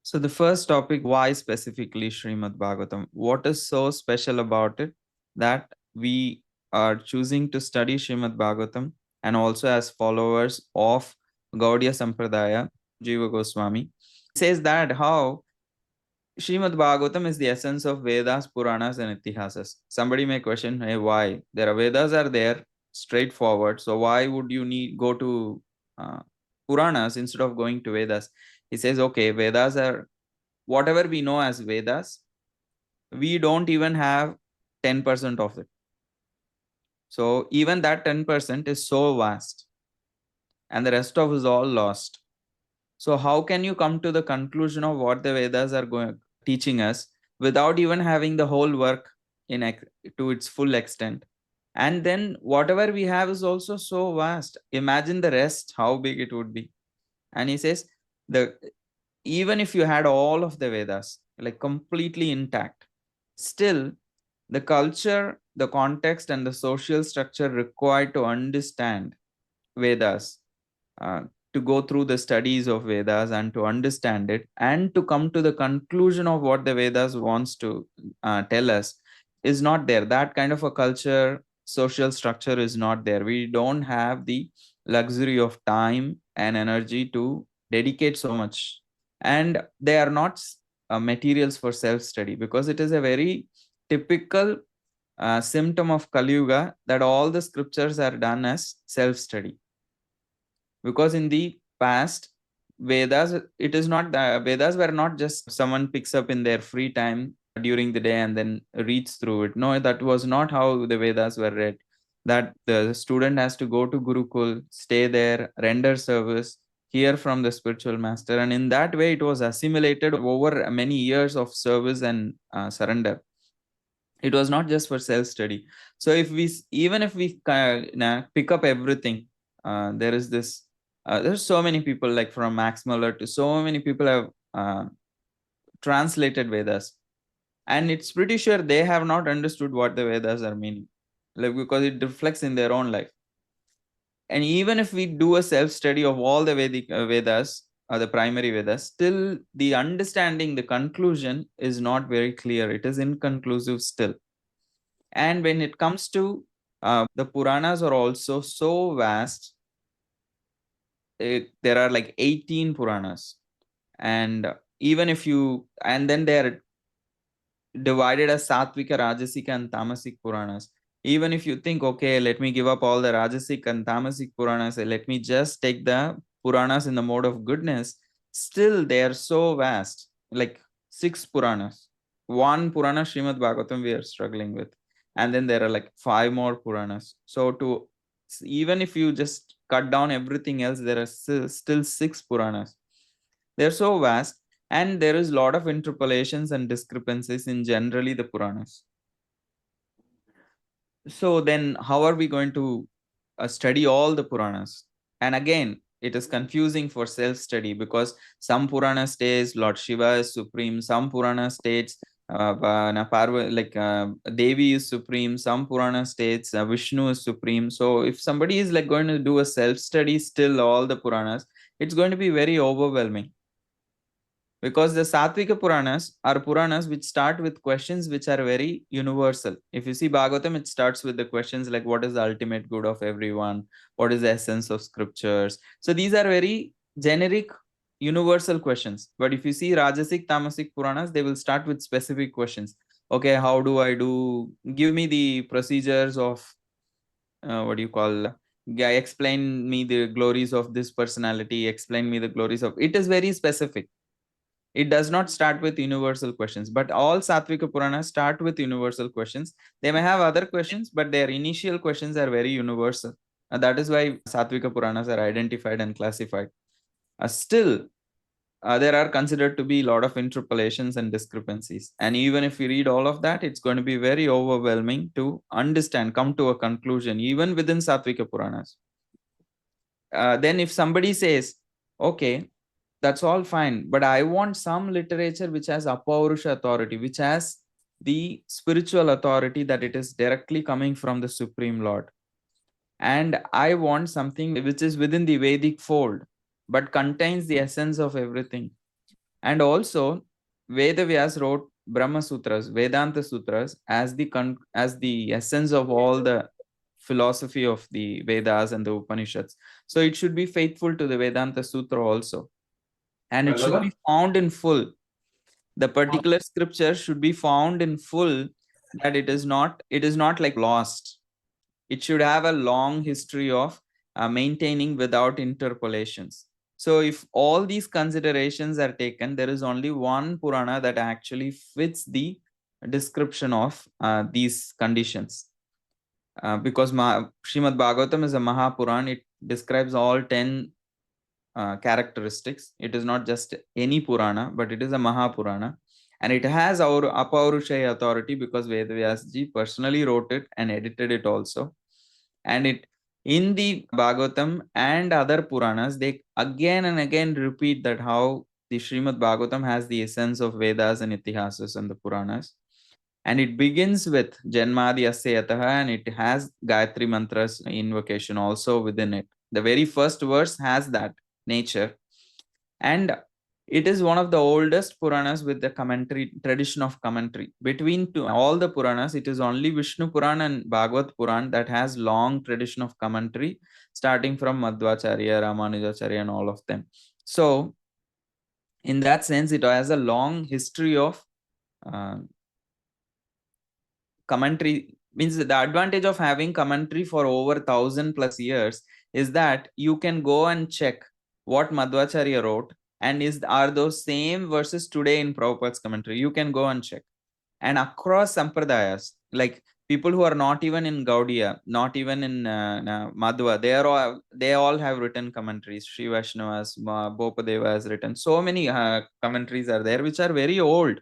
So the first topic, why specifically Srimad Bhagavatam? What is so special about it that we are choosing to study Srimad Bhagavatam, and also as followers of Gaudiya Sampradaya, Jiva Goswami says that how Srimad Bhagavatam is the essence of Vedas, Puranas, and Itihasas. Somebody may question, hey, why? There are Vedas are there, straightforward. So why would you need go to uh, Puranas instead of going to Vedas? He says, okay, Vedas are whatever we know as Vedas, we don't even have 10% of it. So even that 10% is so vast, and the rest of is all lost. So how can you come to the conclusion of what the Vedas are going teaching us without even having the whole work to its full extent? And then whatever we have is also so vast. Imagine the rest, how big it would be. And he says, the even if you had all of the Vedas like completely intact, still the culture, the context, and the social structure required to understand Vedas, uh, to go through the studies of Vedas and to understand it and to come to the conclusion of what the Vedas wants to tell us is not there. That kind of a culture, social structure is not there. We don't have the luxury of time and energy to dedicate so much. And they are not materials for self study, because it is a very typical symptom of Kali Yuga that all the scriptures are done as self study. Because in the past, Vedas, it is not Vedas were not just someone picks up in their free time during the day and then reads through it. No, that was not how the Vedas were read. That the student has to go to Gurukul, stay there, render service, hear from the spiritual master, and in that way it was assimilated over many years of service and surrender. It was not just for self study. So if we even if we pick up everything, there is this there's so many people, like from Max Muller to so many people have translated Vedas, and it's pretty sure they have not understood what the Vedas are meaning, like, because it reflects in their own life. And even if we do a self study of all the Vedic Vedas, the primary Vedas, still the understanding, the conclusion is not very clear. It is inconclusive still. And when it comes to the Puranas are also so vast. There are like 18 Puranas. And even if you, and then they are divided as Satvika, Rajasika, and Tamasic Puranas. Even if you think, okay, let me give up all the Rajasic and Tamasic Puranas, let me just take the Puranas in the mode of goodness, still they are so vast. Like 6 Puranas. One Purana, Srimad Bhagavatam, we are struggling with. And then there are like 5 more Puranas. So to even if you just cut down everything else, there are still 6 Puranas. They're so vast, and there is a lot of interpolations and discrepancies in generally the Puranas. So then how are we going to study all the Puranas? And again, it is confusing for self-study, because some Purana states Lord Shiva is supreme, some Purana states Devi is supreme, some Purana states Vishnu is supreme. So if somebody is like going to do a self-study still all the Puranas, it's going to be very overwhelming. Because the Satvika Puranas are Puranas which start with questions which are very universal. If you see Bhagavatam, it starts with the questions like, what is the ultimate good of everyone? What is the essence of scriptures? So these are very generic, universal questions. But if you see Rajasic, Tamasic Puranas, they will start with specific questions. Okay, how do I do? Give me the procedures of, what do you call? Explain me the glories of this personality. Explain me the glories of. It is very specific. It does not start with universal questions, but all Satvika Puranas start with universal questions. They may have other questions, but their initial questions are very universal. And that is why Satvika Puranas are identified and classified. Still, there are considered to be a lot of interpolations and discrepancies. And even if you read all of that, it's going to be very overwhelming to understand, come to a conclusion, even within Satvika Puranas. Then if somebody says, okay, that's all fine, but I want some literature which has Apaurusha authority, which has the spiritual authority, that it is directly coming from the Supreme Lord. And I want something which is within the Vedic fold, but contains the essence of everything. And also, Vedavyas wrote Brahma Sutras, Vedanta Sutras, as the essence of all the philosophy of the Vedas and the Upanishads. So it should be faithful to the Vedanta Sutra also, and it should be found in full. The particular scripture should be found in full, that it is not like lost. It should have a long history of maintaining without interpolations. So if all these considerations are taken, there is only one Purana that actually fits the description of these conditions. Because Srimad Bhagavatam is a Mahapuran, it describes all 10 characteristics. It is not just any Purana, but it is a Mahapurana. And it has our Apaurushaya authority because Vedavyas ji personally wrote it and edited it also. And it in the Bhagavatam and other Puranas, they again and again repeat that how the Srimad Bhagavatam has the essence of Vedas and Itihasas and the Puranas. And it begins with Janmadi Asyataha, and it has Gayatri Mantras invocation also within it. The very first verse has that nature. And it is one of the oldest Puranas with the commentary tradition of commentary. Between all the Puranas, it is only Vishnu Puran and Bhagavad Puran that has long tradition of commentary, starting from Madhvacharya, Ramanujacharya, and all of them. So, in that sense, it has a long history of commentary. Means the advantage of having commentary for over 1,000+ years is that you can go and check what Madhvacharya wrote, and are those same verses today in Prabhupada's commentary. You can go and check. And across sampradayas, like people who are not even in Gaudiya, not even in Madhva, they all have written commentaries. Sri Vaishnavas, Bopadeva has written. So many commentaries are there which are very old,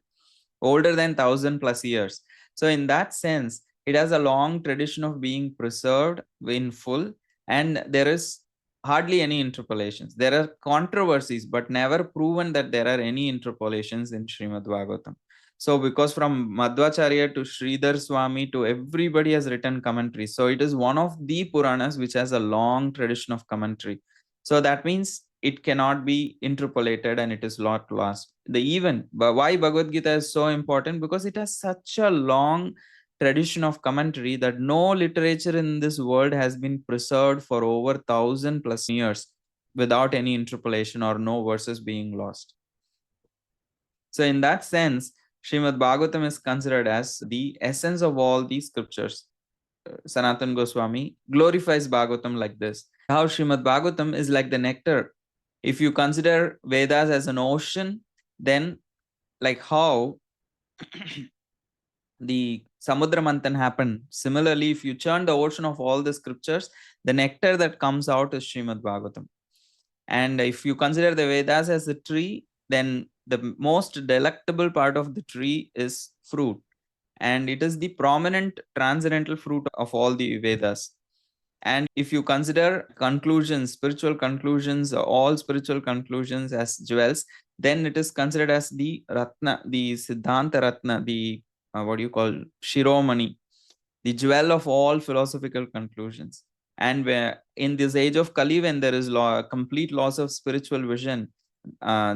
older than 1,000+ years. So in that sense, it has a long tradition of being preserved in full, and there is hardly any interpolations. There are controversies, but never proven that there are any interpolations in Srimad Bhagavatam. So because from Madhvacharya to Sridhar Swami to everybody has written commentary. So it is one of the Puranas which has a long tradition of commentary. So that means it cannot be interpolated and it is not lost. But why Bhagavad Gita is so important? Because it has such a long tradition of commentary that no literature in this world has been preserved for over 1,000+ years without any interpolation or no verses being lost. So in that sense, Srimad Bhagavatam is considered as the essence of all these scriptures. Sanatan Goswami glorifies Bhagavatam like this. How Srimad Bhagavatam is like the nectar. If you consider Vedas as an ocean, then like how the Samudra Manthan happened. Similarly, if you churn the ocean of all the scriptures, the nectar that comes out is Srimad Bhagavatam. And if you consider the Vedas as a tree, then the most delectable part of the tree is fruit. And it is the prominent transcendental fruit of all the Vedas. And if you consider conclusions, spiritual conclusions, all spiritual conclusions as jewels, then it is considered as the Ratna, the Siddhanta Ratna, the what do you call Shiromani, the jewel of all philosophical conclusions. And where in this age of Kali, when there is complete loss of spiritual vision,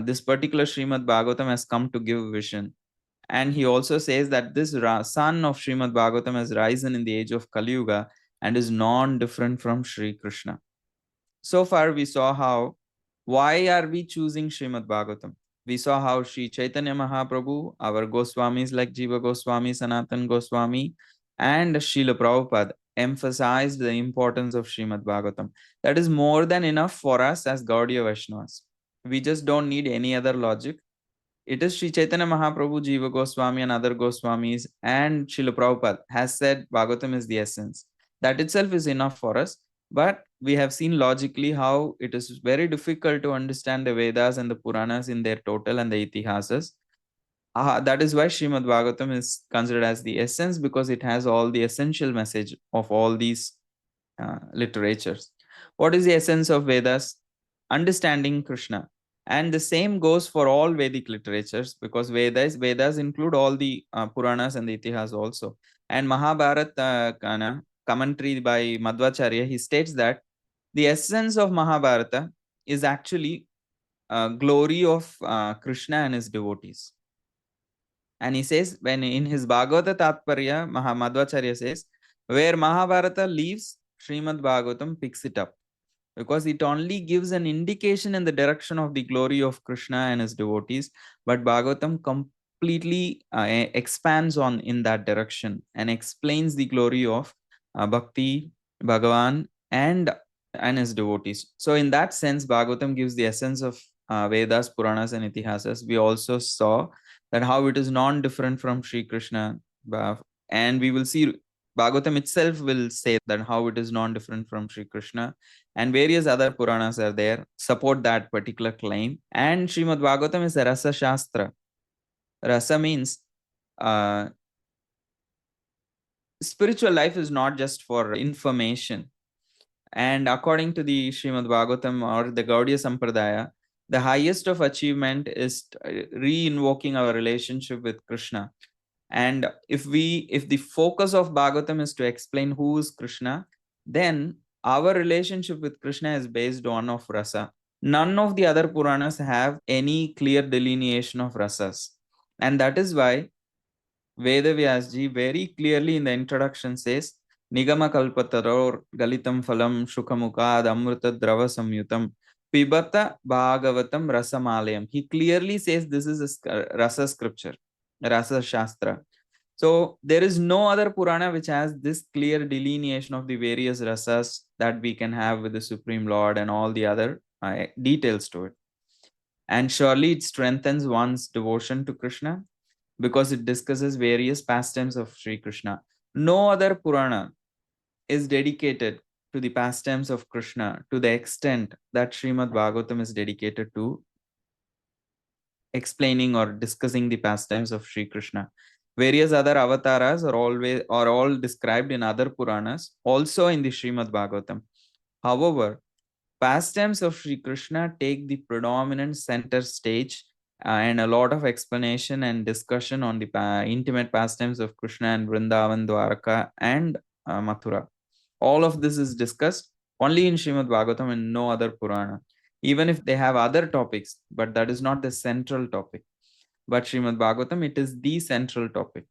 this particular Srimad Bhagavatam has come to give vision. And he also says that this son of Srimad Bhagavatam has risen in the age of Kali Yuga and is non-different from Sri Krishna. So far, we saw why are we choosing Srimad Bhagavatam? We saw how Sri Chaitanya Mahaprabhu, our Goswamis like Jiva Goswami, Sanatan Goswami, and Srila Prabhupada emphasized the importance of Srimad Bhagavatam. That is more than enough for us as Gaudiya Vaishnavas. We just don't need any other logic. It is Sri Chaitanya Mahaprabhu, Jiva Goswami, and other Goswamis, and Srila Prabhupada has said Bhagavatam is the essence. That itself is enough for us. But we have seen logically how it is very difficult to understand the Vedas and the Puranas in their total and the Itihasas. That is why Srimad Bhagavatam is considered as the essence, because it has all the essential message of all these literatures. What is the essence of Vedas? Understanding Krishna. And the same goes for all Vedic literatures, because Vedas include all the Puranas and the Itihas also. And Mahabharata commentary by Madhvacharya, he states that the essence of Mahabharata is actually glory of Krishna and his devotees. And he says, when in his Bhagavata Tatparya, Madhvacharya says, where Mahabharata leaves, Srimad Bhagavatam picks it up, because it only gives an indication in the direction of the glory of Krishna and his devotees, but Bhagavatam completely expands on in that direction and explains the glory of Bhakti, Bhagavan, and his devotees. So in that sense, Bhagavatam gives the essence of Vedas, Puranas, and Itihasas. We also saw that how it is non-different from Sri Krishna, and we will see Bhagavatam itself will say that how it is non-different from Sri Krishna, and various other Puranas are there support that particular claim. And Srimad Bhagavatam is a Rasa Shastra. Rasa means spiritual life is not just for information. And according to the Srimad Bhagavatam or the Gaudiya Sampradaya, the highest of achievement is re-invoking our relationship with Krishna. And if the focus of Bhagavatam is to explain who is Krishna, then our relationship with Krishna is based on of rasa. None of the other Puranas have any clear delineation of rasas. And that is why Vedavyasji very clearly in the introduction says, Nigama kalpataror galitam phalam shukamukad amrita drava samyutam pibata bhagavatam rasamalayam. He clearly says this is a rasa scripture, rasa shastra. So there is no other Purana which has this clear delineation of the various rasas that we can have with the Supreme Lord and all the other details to it. And surely it strengthens one's devotion to Krishna because it discusses various pastimes of Sri Krishna. No other Purana is dedicated to the pastimes of Krishna to the extent that Srimad Bhagavatam is dedicated to explaining or discussing the pastimes of Sri Krishna. Various other avatars are all described in other Puranas, also in the Srimad Bhagavatam. However, pastimes of Sri Krishna take the predominant center stage, and a lot of explanation and discussion on the intimate pastimes of Krishna and Vrindavan, Dwaraka, and Mathura. All of this is discussed only in Srimad Bhagavatam and no other Purana, even if they have other topics, but that is not the central topic. But Srimad Bhagavatam, it is the central topic. And surely it strengthens one's devotion to Krishna because it discusses various pastimes of Sri Krishna to the extent that Srimad Bhagavatam is dedicated to explaining or discussing the pastimes of Sri Krishna to the extent that Srimad Bhagavatam is dedicated to explaining or discussing the pastimes of Sri Krishna. Various other avatars are all described in other Puranas, also in the Srimad Bhagavatam. However, pastimes of Sri Krishna take the predominant center stage, and a lot of explanation and discussion on the intimate pastimes of Krishna and Vrindavan, Dwaraka, and Mathura. All of this is discussed only in Srimad Bhagavatam and no other Purana, even if they have other topics, but that is not the central topic. But Srimad Bhagavatam, it is the central topic.